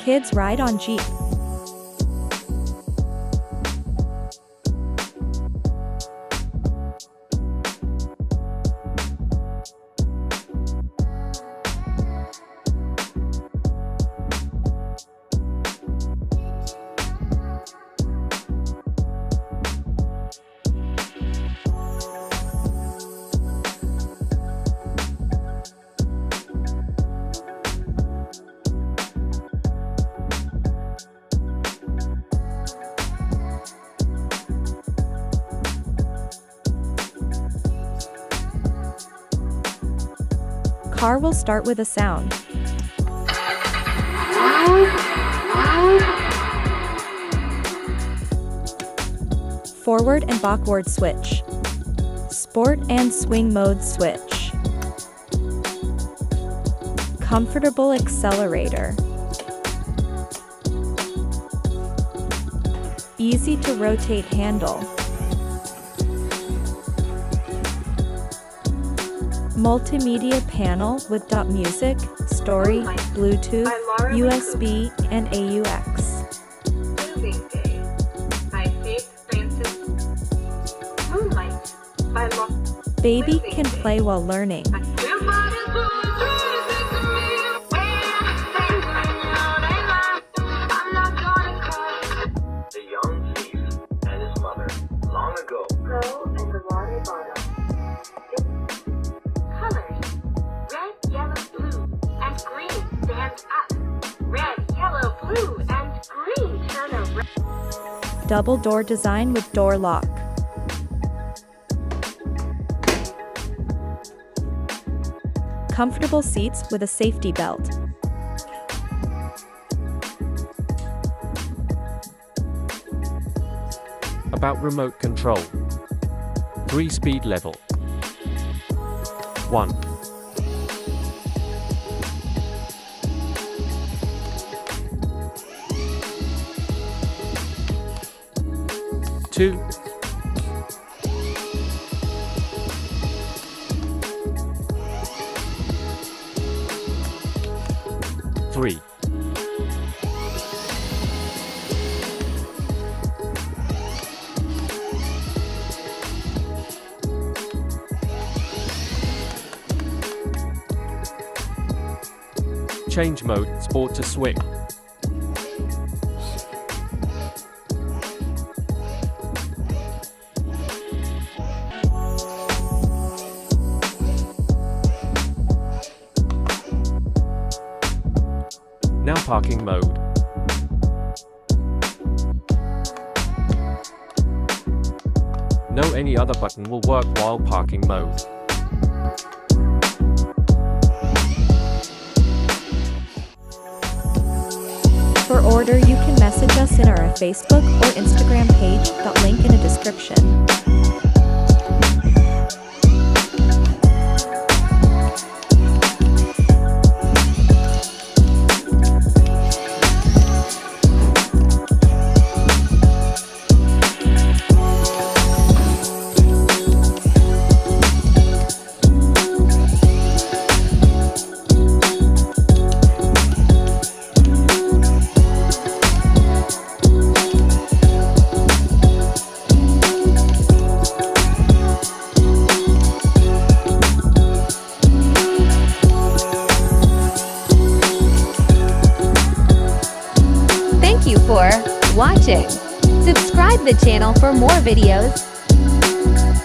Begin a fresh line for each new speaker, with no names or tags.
Kids ride on Jeep. Car will start with a sound. Forward and backward switch. Sport and swing mode switch. Comfortable accelerator. Easy to rotate handle. Multimedia panel with .music, story, Bluetooth, USB, and AUX.
Moving Day by Faith Francis. Moonlight by
Baby can play while learning.
The young thief and his mother long ago.
Crow and the water bottle. Colors. Red, yellow, blue, and green stand up. Red, yellow, blue, and green turn around.
Double door design with door lock. Comfortable seats with a safety belt.
About remote control. 3-speed level. 1. 2. 3. 4. Change mode, sport to swing. Now parking mode. No any other button will work while parking mode.
For order, you can message us in our Facebook or Instagram page, link in the description.
Thank you for watching. Subscribe the channel for more videos.